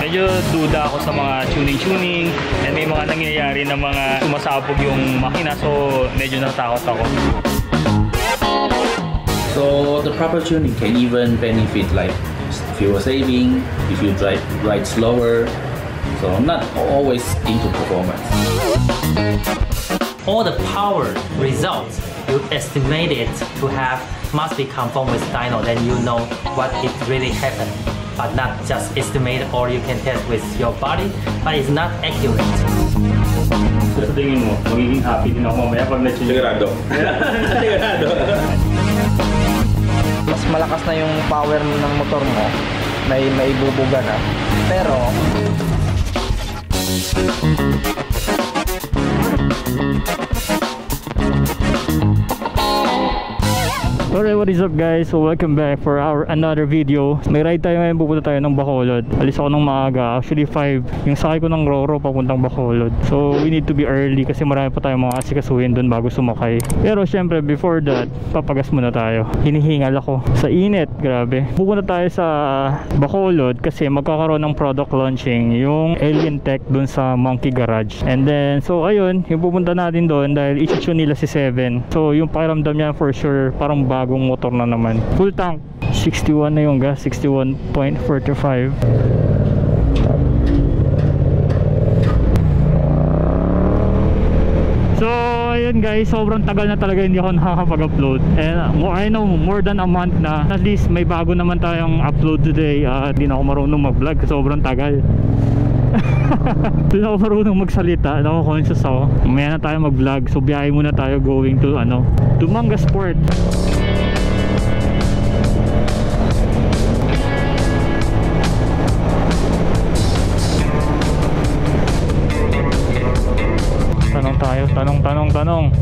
medyo duda ako sa mga tuning and may mga nangyayari na mga sumasabog yung makina, so medyo natakot ako. So the proper tuning can even benefit like fuel saving if you ride slower. So not always into performance. All the power results you estimate it to have must be confirmed with dyno, then you know what it really happened, but not just estimate or you can test with your body, but it's not accurate. So sa tingin mo, magiging happy din ako mamaya pag na-tune? Sigurado. Sigurado. Mas malakas na yung power ng motor mo, may maibubuga na. Pero alright, what is up guys? So welcome back for our another video. May ride tayo ngayon, pupunta tayo ng Bacolod. Alis ako ng maaga, actually 5 yung sakay ko ng Roro papuntang Bacolod. So we need to be early kasi marami pa tayong mga asikasuhin doon bago sumakay. Pero syempre before that, papagas muna tayo. Hinihingal ako sa init, grabe. Pupunta tayo sa Bacolod kasi magkakaroon ng product launching yung Alien Tech doon sa Monkey Garage. And then so ayun, yung pupunta natin doon dahil isi-tune nila si 7. So yung pakiramdam niya for sure parang bagong motor na naman. Full tank, 61 na yung gas, 61.45. So ayun guys, sobrang tagal na talaga hindi ako nakakapag-upload, and I know more than a month na. At least may bago naman tayong upload today. Hindi na ako marunong mag-vlog, sobrang tagal. Hindi na ako marunong magsalita, nako-conscious ako. Mamaya na tayo mag-vlog, so biyahe muna tayo going to Manga Sport. Tanong.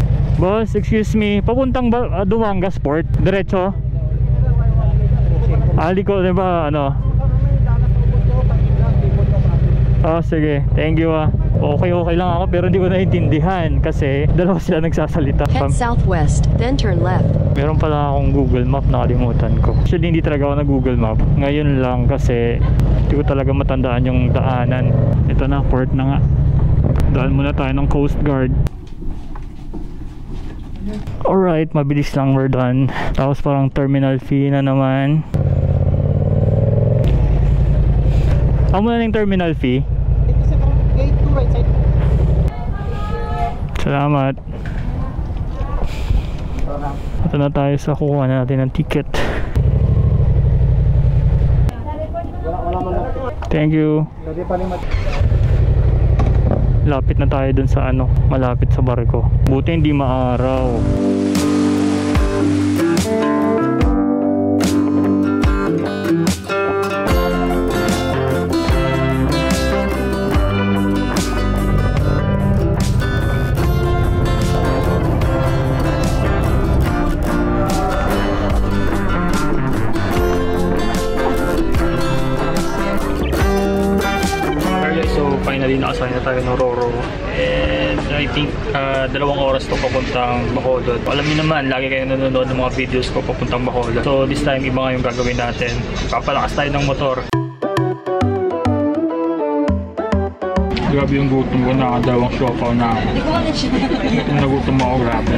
Boss, excuse me, papuntang Duwanga Sport? Diretso? Aliko, di ba, Oh, sige. Thank you Okay lang ako pero hindi ko naintindihan kasi dalawa sila nagsasalita. Head southwest, then turn left. Meron pala akong Google Map, nakalimutan ko. Actually hindi talaga ako na Google Map. Ngayon lang kasi hindi ko talaga matandaan yung daanan. Ito na, port na nga. Daan muna tayo ng Coast Guard. Alright, mabilis lang, we're done. Tapos parang terminal fee na naman. Ako muna ng terminal fee. gate 2 right side. Salamat. Ito na tayo sa kuha natin ng ticket. Thank you. Lapit na tayo dun sa malapit sa barko. Buti hindi maaraw. Finally nakasakay na tayo ng Roro, and I think 2 oras to papuntang Bacolod. Alam niyo naman, lagi kayo nanonood ng mga videos ko papuntang Bacolod. So this time iba nga yung gagawin natin. Papalakas tayo ng motor. Grabe yung gutom ko, nakadawang siopaw na ako. Gutom na gutom ako, grabe.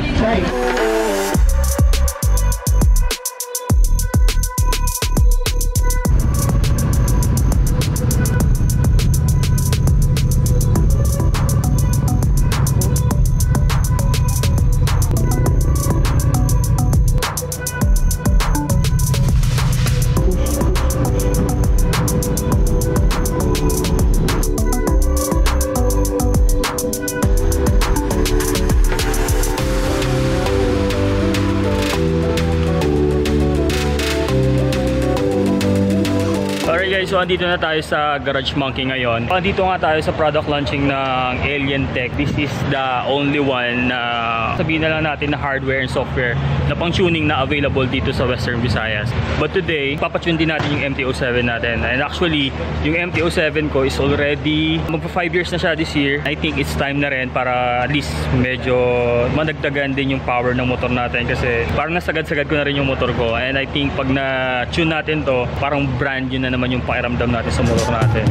So andito na tayo sa Garage Monkey ngayon. Andito nga tayo sa product launching ng Alien Tech. This is the only one na sabihin na lang natin na hardware and software na pang tuning na available dito sa Western Visayas. But today, papatune din natin yung MT-07 natin. And actually, yung MT-07 ko is already magpa 5 years na siya this year. I think it's time na rin para at least medyo madagdagan din yung power ng motor natin kasi parang nasagad-sagad ko na rin yung motor ko. And I think pag na-tune natin to, parang brand yun na naman yung pakiramdam natin sa motor natin.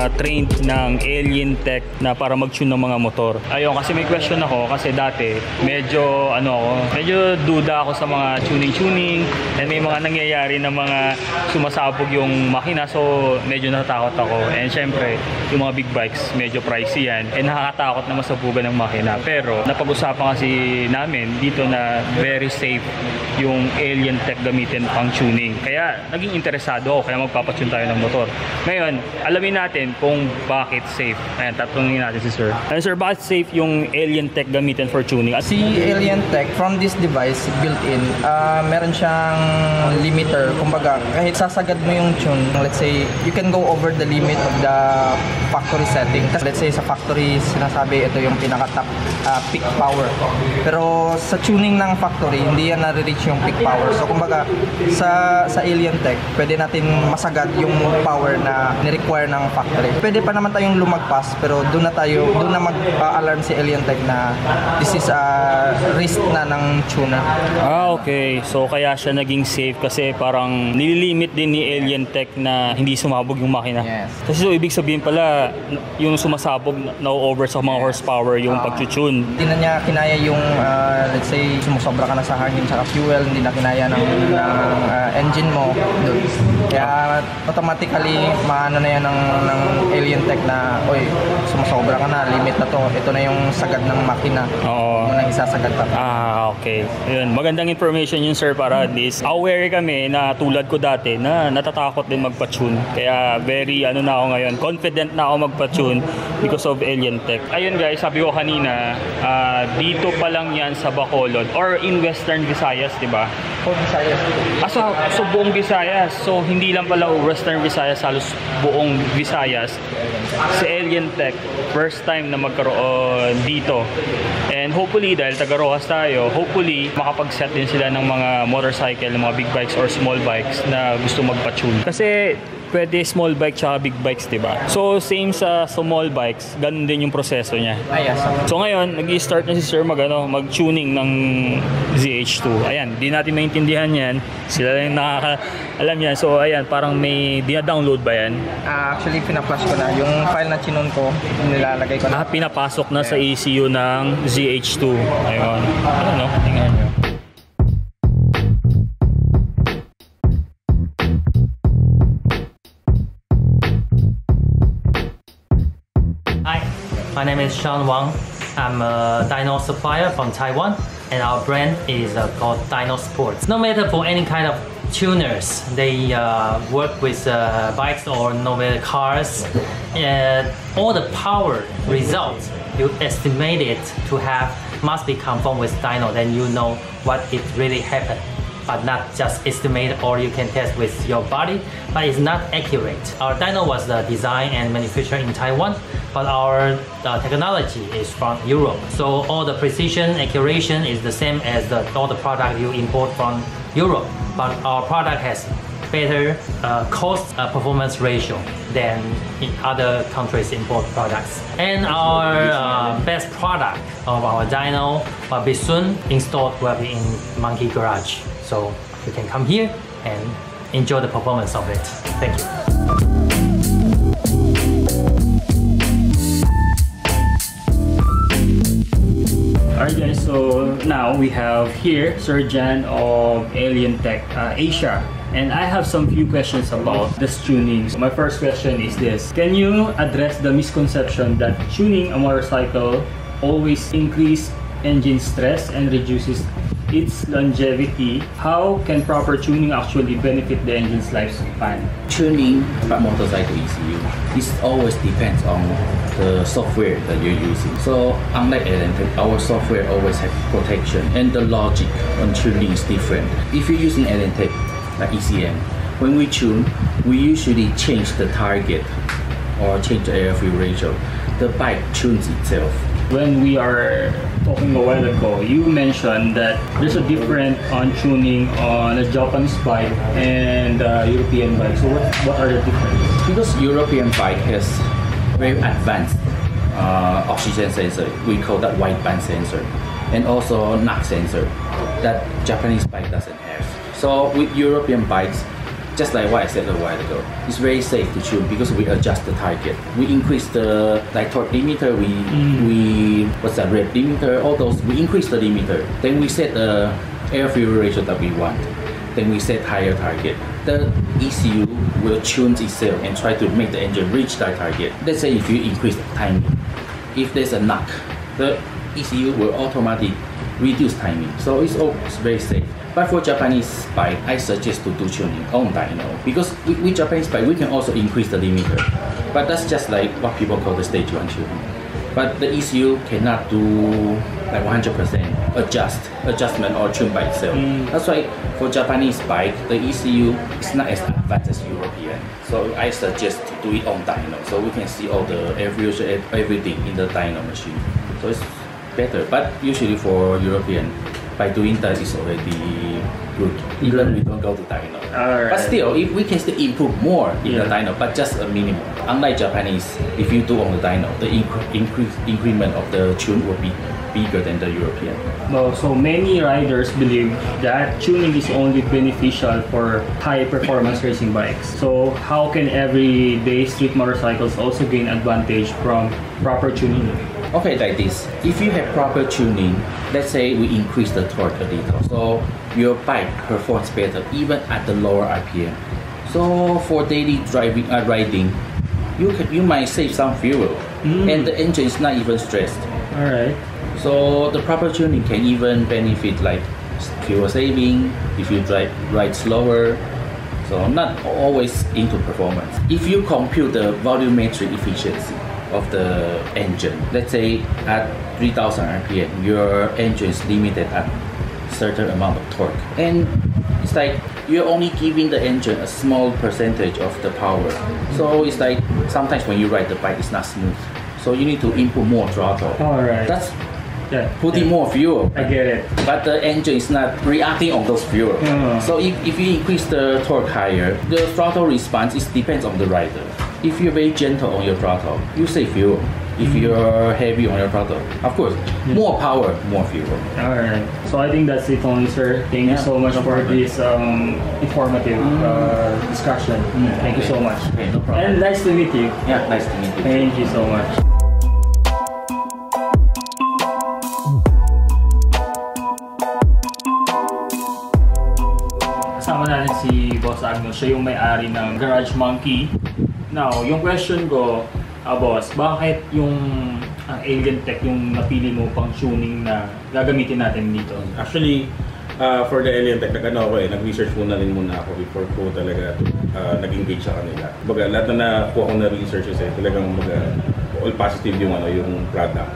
mga trained ng Alien Tech na para mag-tune ng mga motor. Ayun, kasi may question ako kasi dati medyo medyo duda ako sa mga tuning and may mga nangyayari na mga sumasabog yung makina, so medyo natatakot ako. And syempre, yung mga big bikes medyo pricey yan and nakakatakot na masabugan ng makina. Pero napag-usapan kasi namin dito na very safe yung Alien Tech gamitin pang tuning. Kaya naging interesado ako, kaya magpapatune tayo ng motor. Ngayon, alamin natin kung bakit safe. Ayan, tatanungin natin si Sir. Sir, bakit safe yung Alien Tech gamitin for tuning? Si Alien Tech, from this device built-in, meron siyang limiter. Kumbaga, kahit sasagad mo yung tune, let's say, you can go over the limit of the factory setting. Let's say, sa factory, sinasabi ito yung pinaka-top peak power. Pero sa tuning ng factory, hindi yan na-reach yung peak power. So, kumbaga, sa Alien Tech, pwede natin masagad yung power na ni-require ng factory. Pwede pa naman tayong lumagpas, pero doon na mag-alarm si Alien Tech na this is a risk na ng tuner. Okay. So, kaya siya naging safe kasi parang nililimit din ni Alien Tech na hindi sumabog yung makina. Yes. Kasi so, ibig sabihin pala, yung sumasabog na-over sa mga horsepower yung pag-tune. Hindi na niya kinaya yung, let's say, sumusobra ka na sa hangin sa fuel, hindi na kinaya ng engine mo. Kaya automatically, maano na yan ng Alien Tech na, oy, sumusobra ka na, limit na to. Ito na yung sagad ng makina. Oo. Mo nang isasagad pa. Okay. Yun, magandang information yun, sir, para at least aware kami na tulad ko dati na natatakot din magpa-tune. Kaya very na ako ngayon, confident na ako magpa-tune because of Alien Tech. Ayun guys, sabi ko kanina, dito pa lang yan sa Bacolod or in Western Visayas, di ba? Oh, Visayas. So buong Visayas. So hindi lang pala Western Visayas, halos buong Visayas. Si Alien Tech, first time na magkaroon dito. And hopefully, dahil taga-Rojas tayo, hopefully makapag-set din sila ng mga motorcycle, ng mga big bikes or small bikes na gusto magpa-tune. Kasi pwede small bike tsaka big bikes, diba? So same sa small bikes, ganun din yung proseso niya. Yes. So ngayon, nag-i-start na si Sir mag-tuning ng ZH2. Ayan, di natin maintindihan yan. Sila lang nakaka-alam yan. So ayan, parang may dina-download ba yan? Actually, pina-flash ko na. Yung file na chinon ko, nilalagay ko na. Pinapasok na sa ECU ng ZH2. Ayun. Tingnan nyo. Hi, my name is Sean Wang. I'm a dyno supplier from Taiwan, and our brand is called Dyno Sports. No matter for any kind of tuners, they work with bikes or no matter cars, all the power results you estimate it to have must be conformed with dyno, then you know what it really happened. But not just estimate or you can test with your body, but it's not accurate. Our dyno was designed and manufactured in Taiwan, but our technology is from Europe. So all the precision, accuracy is the same as all the product you import from Europe. But our product has better cost performance ratio than in other countries' import products. And our best product of our dyno will be soon installed will be in Monkey Garage. So you can come here and enjoy the performance of it. Thank you. Alright guys, so now we have here Sir Jan of Alien Tech Asia. And I have some few questions about this tuning. So my first question is this. Can you address the misconception that tuning a motorcycle always increases engine stress and reduces its longevity? How can proper tuning actually benefit the engine's lifespan? Tuning a motorcycle ECU, it always depends on the software that you're using. So unlike Alien Tech, our software always has protection and the logic on tuning is different. If you're using Alien Tech, like ECM, when we tune, we usually change the target or change the air-fuel ratio. The bike tunes itself. When we are talking a while ago, you mentioned that there's a difference on tuning on a Japanese bike and European bike. So what are the differences? Because European bike has very advanced oxygen sensor, we call that wideband sensor, and also NOx sensor that Japanese bike doesn't have. So with European bikes, just like what I said a while ago, it's very safe to tune because we adjust the target. We increase the like torque limiter, we what's that, rep limiter, all those, we increase the limiter. Then we set the air fuel ratio that we want. Then we set higher target. The ECU will tune itself and try to make the engine reach that target. Let's say if you increase the timing, if there's a knock, the ECU will automatically reduce timing. So it's very safe. But for Japanese bike, I suggest to do tuning on dyno because with Japanese bike we can also increase the limiter. But that's just like what people call the stage 1 tuning. But the ECU cannot do like 100% adjustment or tune by itself. That's why for Japanese bike, the ECU is not as advanced as European. So I suggest to do it on dyno, so we can see all the air fusion, everything in the dyno machine. So it's better. But usually for European, by doing that is already good. Even we don't go to dyno. But still, if we can still improve more in the dyno, but just a minimum. Unlike Japanese, if you do on the dyno, the increment of the tune will be bigger than the European. Well, so many riders believe that tuning is only beneficial for high performance racing bikes. So how can everyday street motorcycles also gain advantage from proper tuning? Okay, like this. If you have proper tuning, let's say we increase the torque a little, so your bike performs better even at the lower RPM. So for daily riding, you might save some fuel, and the engine is not even stressed. All right. So the proper tuning can even benefit like fuel saving if you ride slower. So not always into performance. If you compute the volumetric efficiency of the engine, let's say at 3000 RPM, your engine is limited at certain amount of torque, and it's like you're only giving the engine a small percentage of the power. So it's like sometimes when you ride the bike, it's not smooth. So you need to input more throttle. All right. That's putting more fuel. I get it. But the engine is not reacting on those fuel. So if you increase the torque higher, the throttle response depends on the rider. If you're very gentle on your throttle, you save fuel. If you're heavy on your throttle, of course, more power, more fuel. Alright, so I think that's it only, sir. Thank you so much for this informative discussion. Thank you so much. Okay, no problem. And nice to meet you. Yeah, nice to meet you. Thank you so much. Kasama natin si Boss Agno, siya yung may-ari ng Garage Monkey. Now, yung question ko, boss, bakit yung Alien Tech yung napili mo pang tuning na gagamitin natin dito? Actually, for the Alien Tech, nag-research muna ako before ko talaga nag-engage sa kanila. Kumbaga, lahat na nakuha ko na research talagang all positive yung product.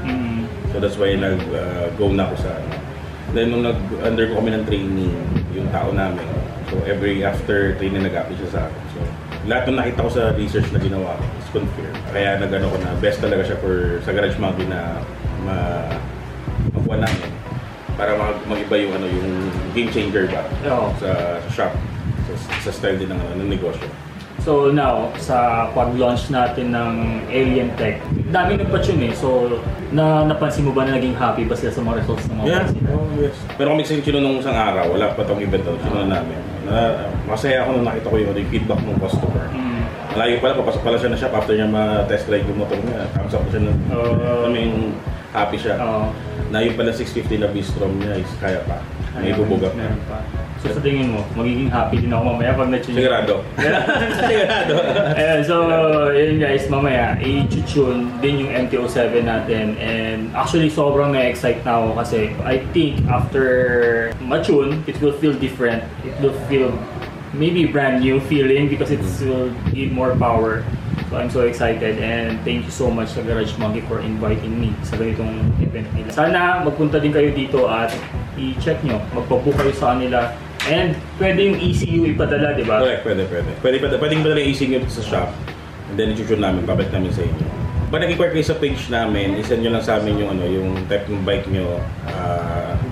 So that's why nag-go na ako sa Then nung nag-undergo kami ng training, yung tao namin, so after training nag-apply siya sa akin. So lahat ng nakita ko sa research na ginawa ko is confirmed. Kaya nag-ano ko na best talaga siya sa Garage Monkey na makuha namin para mag-iba yung yung game changer ba sa shop, sa style din ng negosyo. So now, sa pag-launch natin ng Alien Tech, dami nagpa-tune So, napansin mo ba na naging happy ba sila sa mga results ng mga bikes? Yes. Pero kami kasi nung isang araw, wala pa itong event namin. Masaya ako nung nakita ko yung feedback ng customer. Malayo pala, papasok pala siya na shop after niya ma-test ride yung motor niya. Thumbs up siya happy siya. Na yung pala 650 na V-Strom niya is kaya pa. May bubuga pa. So sa tingin mo, magiging happy din ako mamaya pag na-tune. Sigurado. Sigurado. So yun guys, mamaya i-tune din yung MT-07 natin. And actually sobrang na-excite na ako kasi I think after ma-tune, it will feel different. It will feel maybe brand new feeling because it will give more power. So I'm so excited and thank you so much sa Garage Monkey for inviting me sa ganitong event nila. Sana magpunta din kayo dito at i-check nyo, magpabook kayo sa kanila. And pwede yung ECU ipadala, di ba? Pwede. Pwedeng padala yung ECU sa shop and then i-tune namin, babalik namin sa inyo. Pag nag-inquire kayo sa page namin, isend nyo lang sa amin yung type ng bike nyo,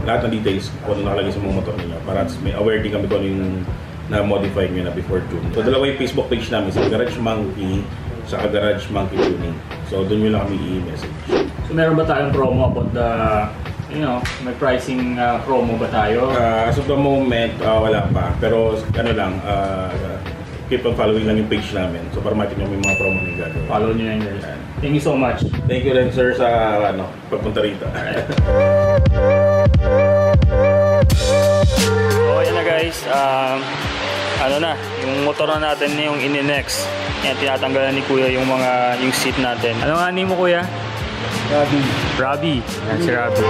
lahat ng details kung ano nakalagay sa mga motor niyo para may aware din kami kung ano yung na-modify nyo na before tune. So dalawa yung Facebook page namin, sa Garage Monkey, sa Garage Monkey Tuning. So doon nyo lang kami i-message. So meron ba tayong promo about the, may pricing promo ba tayo? As of the moment, wala pa. Pero ano lang, keep on following lang yung page namin. So para makita nyo yung mga promo na gagawin. Follow nyo yan guys. Thank you so much. Thank you rin sir sa pagpunta rito. So yan na guys, ano na, yung motor na natin yung ini-next. Yan, tinatanggalan ni Kuya yung seat natin. Ano nga name mo Kuya? Robbie. Yan si Robbie.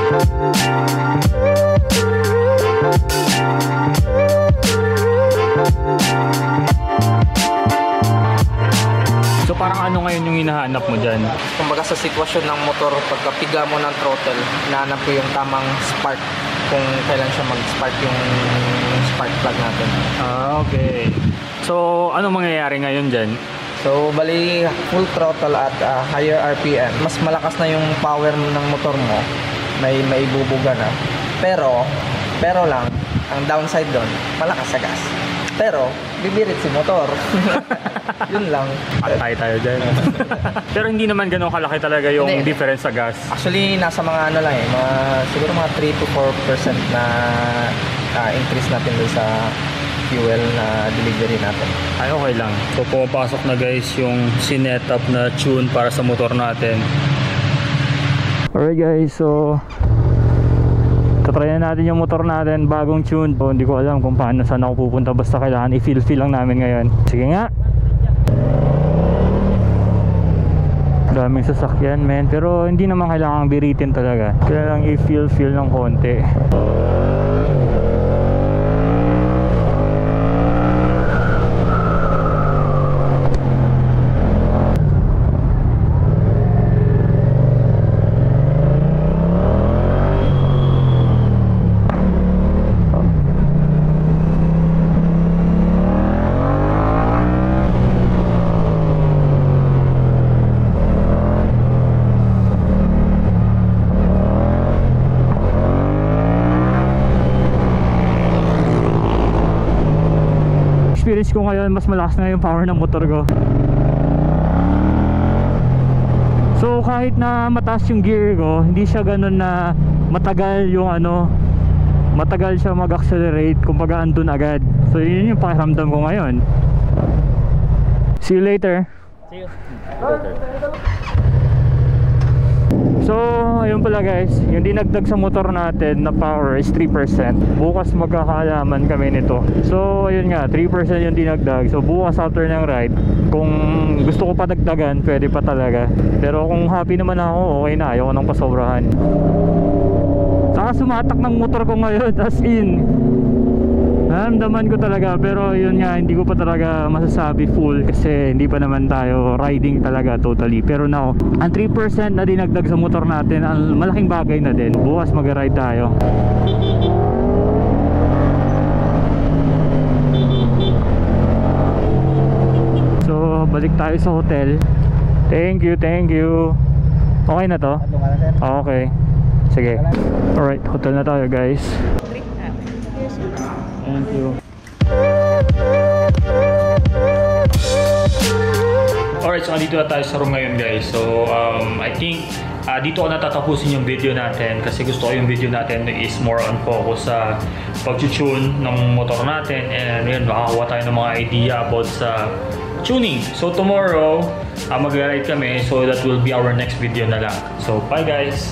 So parang ano ngayon yung hinahanap mo dyan? Kumbaga sa sitwasyon ng motor, pagkapiga mo ng throttle, hinahanap ko yung tamang spark kung kailan siya mag-spark yung spark plug natin. Ah, okay. So ano mangyayari ngayon dyan? So bali full throttle at higher RPM, mas malakas na yung power ng motor mo, may maibubuga na. Pero lang, ang downside doon, malakas sa gas. Pero bibirit si motor. Yun lang. Patay tayo dyan. Pero hindi naman ganun kalaki talaga yung difference sa gas. Actually, nasa mga ano lang siguro mga 3 to 4% na increase natin doon sa fuel na delivery natin. Ay, okay lang. So, pumapasok na guys yung sinet-up na tune para sa motor natin. Alright guys, so tatry na natin yung motor natin, bagong tune. So, hindi ko alam kung paano saan ako pupunta, basta kailangan i-feel lang namin ngayon. Sige nga. Daming sasakyan men, pero hindi naman kailangang biritin talaga. Kaya lang i-feel ng konti. Experience ko ngayon, mas malakas na yung power ng motor ko. So kahit na mataas yung gear ko, hindi siya ganun na matagal yung matagal siya mag-accelerate, kumbaga andun agad. So yun yung pakiramdam ko ngayon. See you later. See you. So ayun pala guys, yung dinagdag sa motor natin na power is 3%. Bukas magkakaalaman kami nito. So ayun nga, 3% yung dinagdag. So bukas after ng ride, kung gusto ko pa dagdagan, pwede pa talaga. Pero kung happy naman ako, okay na, ayoko nang pasobrahan. Saka sumatak ng motor ko ngayon, as in naramdaman ko talaga, pero yun nga, hindi ko pa talaga masasabi full kasi hindi pa naman tayo riding talaga totally. Pero now, ang 3% na dinagdag sa motor natin, ang malaking bagay na din. Bukas mag-ride tayo. So balik tayo sa hotel. Thank you. Okay na to? Okay, sige. Alright, hotel na tayo guys. Thank you. Alright, so dito na tayo sa room ngayon guys. So I think dito ko natatapusin yung video natin kasi gusto ko yung video natin is more on focus sa pag-tune ng motor natin, and yun, makakuha tayo ng mga idea about sa tuning. So tomorrow mag-ride kami, so that will be our next video na lang. So bye guys.